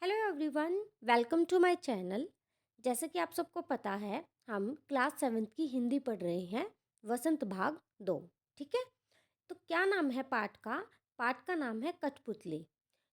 Hello everyone, welcome to my channel. जैसे कि आप सबको पता है, हम क्लास 7th की हिंदी पढ़ रहे हैं, वसंत भाग 2। ठीक है। तो क्या नाम है पाठ का? पाठ का नाम है कठपुतली।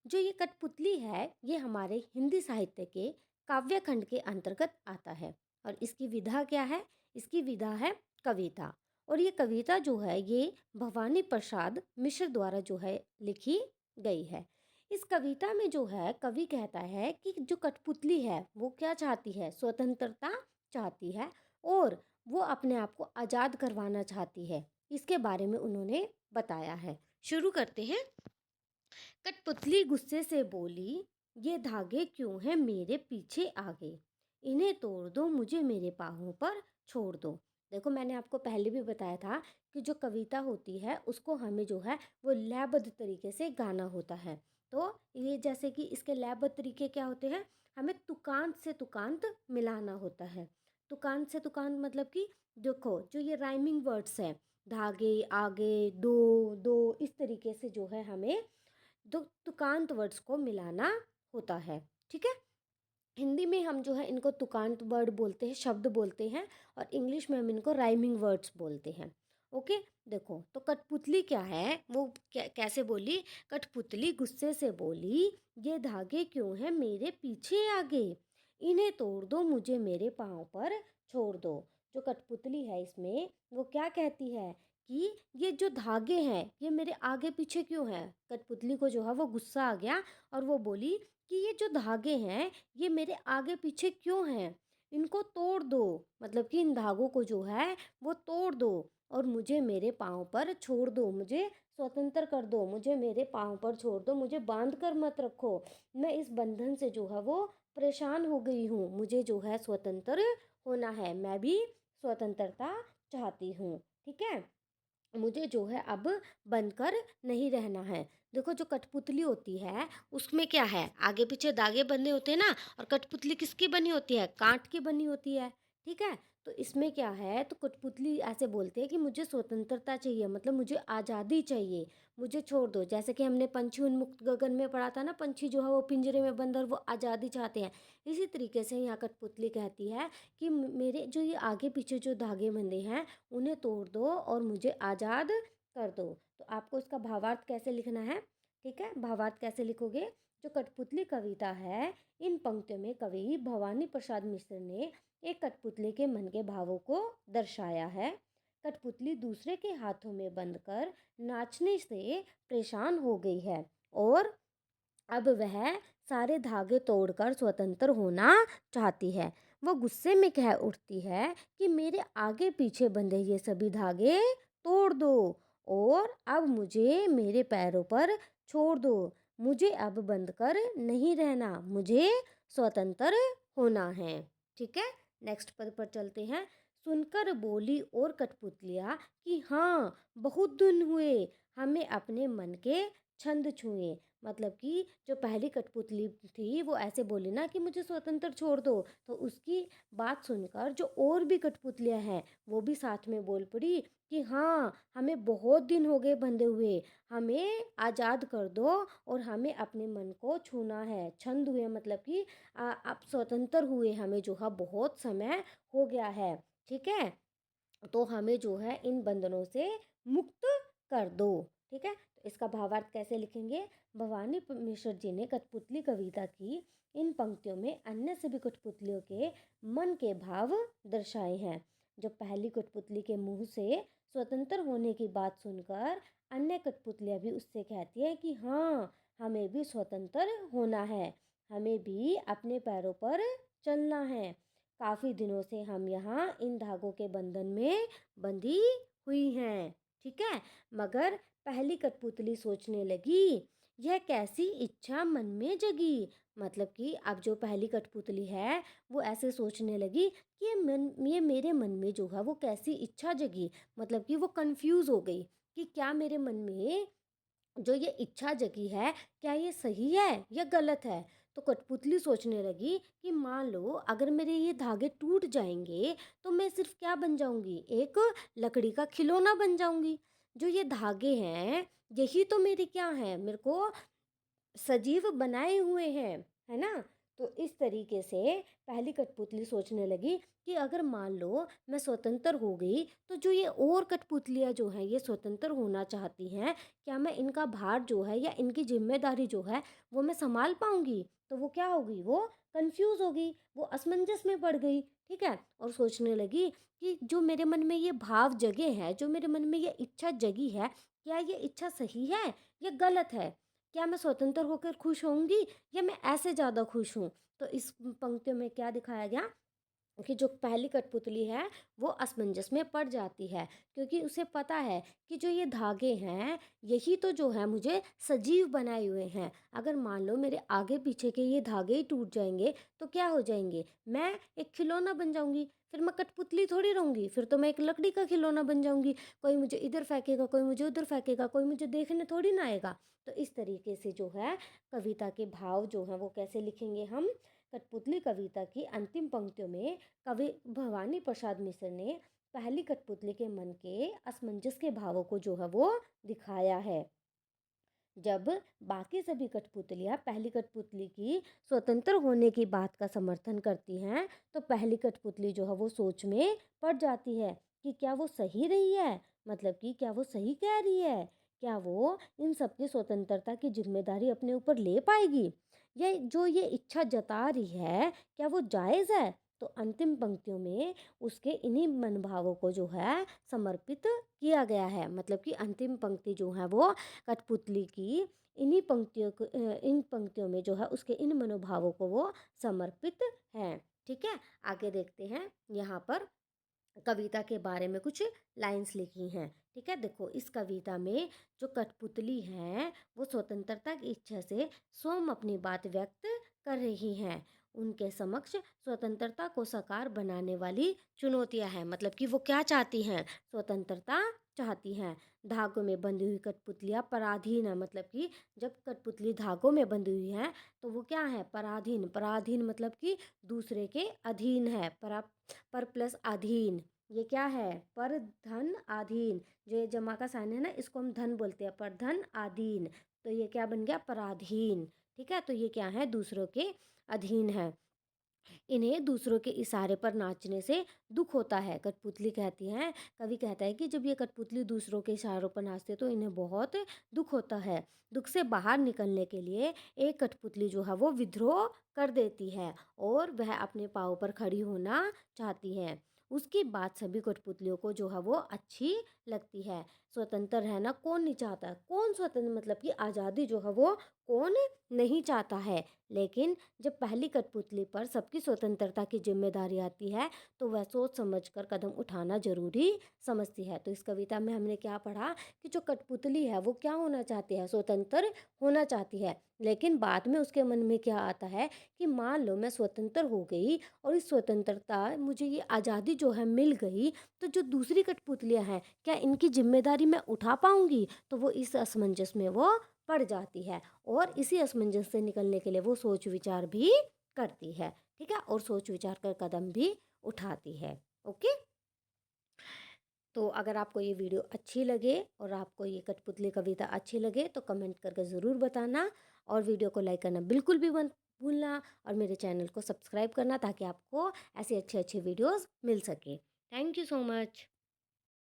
जो ये कठपुतली है, ये हमारे हिंदी साहित्य के काव्य खंड के अंतर्गत आता है। और इसकी विधा क्या है? इसकी विधा है कविता। और ये कविता जो है, ये भवानी प्रसाद मिश्र द्वारा जो है लिखी गई है। इस कविता में जो है, कवि कहता है कि जो कठपुतली है वो क्या चाहती है? स्वतंत्रता चाहती है और वो अपने आप को आज़ाद करवाना चाहती है। इसके बारे में उन्होंने बताया है। शुरू करते हैं। कठपुतली गुस्से से बोली, ये धागे क्यों हैं मेरे पीछे आगे? इन्हें तोड़ दो, मुझे मेरे पाँवों पर छोड़ दो। देखो, मैंने आपको पहले भी बताया था कि जो कविता होती है उसको हमें जो है वो लयबद्ध तरीके से गाना होता है। तो ये जैसे कि इसके लयबद्ध तरीके क्या होते हैं? हमें तुकांत से तुकांत मिलाना होता है। तुकांत से तुकांत मतलब कि देखो, जो ये राइमिंग वर्ड्स हैं, धागे, आगे, दो दो, इस तरीके से जो है हमें दो तुकांत वर्ड्स को मिलाना होता है। ठीक है। हिंदी में हम जो है इनको तुकांत वर्ड बोलते हैं, शब्द बोलते हैं। और इंग्लिश में हम इनको राइमिंग वर्ड्स बोलते हैं। ओके। देखो, तो कठपुतली क्या है, वो कैसे बोली? कठपुतली गुस्से से बोली, ये धागे क्यों हैं मेरे पीछे आगे? इन्हें तोड़ दो, मुझे मेरे पाँव पर छोड़ दो। जो कठपुतली है इसमें वो क्या कहती है कि ये जो धागे हैं ये मेरे आगे पीछे क्यों हैं? कठपुतली को जो है वो गुस्सा आ गया और वो बोली कि ये जो धागे हैं ये मेरे आगे पीछे क्यों हैं? इनको तोड़ दो। मतलब कि इन धागों को जो है वो तोड़ दो और मुझे मेरे पाँव पर छोड़ दो। मुझे स्वतंत्र कर दो, मुझे मेरे पाँव पर छोड़ दो, मुझे बांध कर मत रखो। मैं इस बंधन से जो है वो परेशान हो गई हूँ। मुझे जो है स्वतंत्र होना है, मैं भी स्वतंत्रता चाहती हूँ। ठीक है। मुझे जो है अब बनकर नहीं रहना है। देखो, जो कठपुतली होती है उसमें क्या है, आगे पीछे धागे बंधे होते हैं ना। और कठपुतली किसकी बनी होती है? कांच की बनी होती है। ठीक है। तो इसमें क्या है, तो कठपुतली ऐसे बोलते हैं कि मुझे स्वतंत्रता चाहिए, मतलब मुझे आज़ादी चाहिए, मुझे छोड़ दो। जैसे कि हमने पंछी उन्मुक्त गगन में पढ़ा था ना, पंछी जो है वो पिंजरे में बंद और वो आज़ादी चाहते हैं। इसी तरीके से यहाँ कठपुतली कहती है कि मेरे जो ये आगे पीछे जो धागे बंधे हैं उन्हें तोड़ दो और मुझे आज़ाद कर दो। तो आपको इसका भावार्थ कैसे लिखना है? ठीक है। भावार्थ कैसे लिखोगे? जो कठपुतली कविता है, इन पंक्तियों में कवि भवानी प्रसाद मिश्र ने एक कठपुतली के मन के भावों को दर्शाया है। कठपुतली दूसरे के हाथों में बंधकर नाचने से परेशान हो गई है और अब वह सारे धागे तोड़कर स्वतंत्र होना चाहती है। वो गुस्से में कह उठती है कि मेरे आगे पीछे बंधे ये सभी धागे तोड़ दो और अब मुझे मेरे पैरों पर छोड़ दो। मुझे अब बंद कर नहीं रहना, मुझे स्वतंत्र होना है। ठीक है। नेक्स्ट पद पर चलते हैं। सुनकर बोली और कठपुतलियाँ कि हाँ, बहुत दिन हुए हमें अपने मन के छंद छुए। मतलब कि जो पहली कठपुतली थी वो ऐसे बोली ना कि मुझे स्वतंत्र छोड़ दो, तो उसकी बात सुनकर जो और भी कठपुतलियाँ हैं वो भी साथ में बोल पड़ी कि हाँ, हमें बहुत दिन हो गए बंधे हुए, हमें आज़ाद कर दो और हमें अपने मन को छूना है। छंद हुए मतलब कि आप स्वतंत्र हुए, हमें जो है बहुत समय हो गया है। ठीक है। तो हमें जो है इन बंधनों से मुक्त कर दो। ठीक है। तो इसका भावार्थ कैसे लिखेंगे? भवानी मिश्र जी ने कठपुतली कविता की इन पंक्तियों में अन्य सभी कठपुतलियों के मन के भाव दर्शाए हैं। जो पहली कठपुतली के मुंह से स्वतंत्र होने की बात सुनकर अन्य कठपुतलियां भी उससे कहती है कि हाँ, हमें भी स्वतंत्र होना है, हमें भी अपने पैरों पर चलना है। काफ़ी दिनों से हम यहाँ इन धागों के बंधन में बंधी हुई हैं। ठीक है। मगर पहली कठपुतली सोचने लगी, यह कैसी इच्छा मन में जगी? मतलब कि अब जो पहली कठपुतली है वो ऐसे सोचने लगी कि ये मेरे मन में जो है वो कैसी इच्छा जगी। मतलब कि वो कंफ्यूज हो गई कि क्या मेरे मन में जो ये इच्छा जगी है, क्या ये सही है या गलत है? तो कठपुतली सोचने लगी कि मान लो अगर मेरे ये धागे टूट जाएंगे तो मैं सिर्फ क्या बन जाऊंगी? एक लकड़ी का खिलौना बन जाऊंगी। जो ये धागे हैं यही तो मेरी क्या है, मेरे को सजीव बनाए हुए हैं। है ना। तो इस तरीके से पहली कठपुतली सोचने लगी कि अगर मान लो मैं स्वतंत्र हो गई तो जो ये और कठपुतलियाँ जो हैं ये स्वतंत्र होना चाहती हैं, क्या मैं इनका भार जो है या इनकी जिम्मेदारी जो है वो मैं संभाल पाऊंगी। तो वो क्या होगी, वो कंफ्यूज होगी, वो असमंजस में पड़ गई। ठीक है, और सोचने लगी कि जो मेरे मन में ये भाव जगे हैं, जो मेरे मन में ये इच्छा जगी है, क्या ये इच्छा सही है या गलत है। क्या मैं स्वतंत्र होकर खुश होंगी या मैं ऐसे ज़्यादा खुश हूँ। तो इस पंक्तियों में क्या दिखाया गया कि जो पहली कठपुतली है वो असमंजस में पड़ जाती है, क्योंकि उसे पता है कि जो ये धागे हैं यही तो जो है मुझे सजीव बनाए हुए हैं। अगर मान लो मेरे आगे पीछे के ये धागे ही टूट जाएंगे तो क्या हो जाएंगे, मैं एक खिलौना बन जाऊंगी, फिर मैं कठपुतली थोड़ी रहूंगी, फिर तो मैं एक लकड़ी का खिलौना बन जाऊंगी। कोई मुझे इधर फेंकेगा, कोई मुझे उधर फेंकेगा, कोई मुझे देखने थोड़ी ना आएगा। तो इस तरीके से जो है कविता के भाव जो हैं वो कैसे लिखेंगे हम। कठपुतली कविता की अंतिम पंक्तियों में कवि भवानी प्रसाद मिश्र ने पहली कठपुतली के मन के असमंजस के भावों को जो है वो दिखाया है। जब बाकी सभी कठपुतलियाँ पहली कठपुतली की स्वतंत्र होने की बात का समर्थन करती हैं तो पहली कठपुतली जो है वो सोच में पड़ जाती है कि क्या वो सही रही है, मतलब कि क्या वो सही कह रही है, क्या वो इन सबकी स्वतंत्रता की जिम्मेदारी अपने ऊपर ले पाएगी, या जो ये इच्छा जता रही है क्या वो जायज़ है। तो अंतिम पंक्तियों में उसके इन्हीं मनभावों को जो है समर्पित किया गया है, मतलब कि अंतिम पंक्ति जो है वो कठपुतली की इन्हीं पंक्तियों को इन पंक्तियों में जो है उसके इन मनोभावों को वो समर्पित है। ठीक है, आगे देखते हैं यहाँ पर कविता के बारे में कुछ लाइंस लिखी हैं। ठीक है, देखो इस कविता में जो कठपुतली हैं वो स्वतंत्रता की इच्छा से स्वयं अपनी बात व्यक्त कर रही हैं। उनके समक्ष स्वतंत्रता को साकार बनाने वाली चुनौतियां हैं, मतलब कि वो क्या चाहती हैं, स्वतंत्रता चाहती हैं। धागों में बंधी हुई कठपुतलियां पराधीन है, मतलब कि जब कठपुतली धागों में बंधी हुई है तो वो क्या है, पराधीन। पराधीन मतलब कि दूसरे के अधीन है, पर प्लस अधीन, ये क्या है, पर धन आधीन। जो ये जमा का साइन है ना इसको हम धन बोलते हैं, पर धन आधीन। तो ये क्या बन गया, पराधीन। ठीक है, तो ये क्या है, दूसरों के अधीन है। इन्हें दूसरों के इशारे पर नाचने से दुख होता है, कठपुतली कहती हैं। कवि कहता है कि जब ये कठपुतली दूसरों के इशारों पर नाचते तो इन्हें बहुत दुख होता है। दुख से बाहर निकलने के लिए एक कठपुतली जो है वो विद्रोह कर देती है और वह अपने पाँव पर खड़ी होना चाहती है। उसकी बात सभी कठपुतलियों को जो है वो अच्छी लगती है। स्वतंत्र रहना कौन नहीं चाहता, कौन स्वतंत्र मतलब कि आज़ादी जो है वो कौन नहीं चाहता है। लेकिन जब पहली कठपुतली पर सबकी स्वतंत्रता की जिम्मेदारी आती है तो वह सोच समझकर कदम उठाना जरूरी समझती है। तो इस कविता में हमने क्या पढ़ा कि जो कठपुतली है वो क्या होना चाहती है, स्वतंत्र होना चाहती है। लेकिन बाद में उसके मन में क्या आता है कि मान लो मैं स्वतंत्र हो गई और इस स्वतंत्रता मुझे ये आज़ादी जो है मिल गई, तो जो दूसरी कठपुतलियाँ हैं क्या इनकी जिम्मेदारी मैं उठा पाऊंगी। तो वो इस असमंजस में वो पड़ जाती है और इसी असमंजस से निकलने के लिए वो सोच विचार भी करती है। ठीक है, और सोच विचार कर कदम भी उठाती है। ओके, तो अगर आपको ये वीडियो अच्छी लगे और आपको ये कठपुतली कविता अच्छी लगे तो कमेंट करके ज़रूर बताना और वीडियो को लाइक करना बिल्कुल भी मत भूलना और मेरे चैनल को सब्सक्राइब करना ताकि आपको ऐसे अच्छे अच्छे वीडियोस मिल सके। Thank you so much.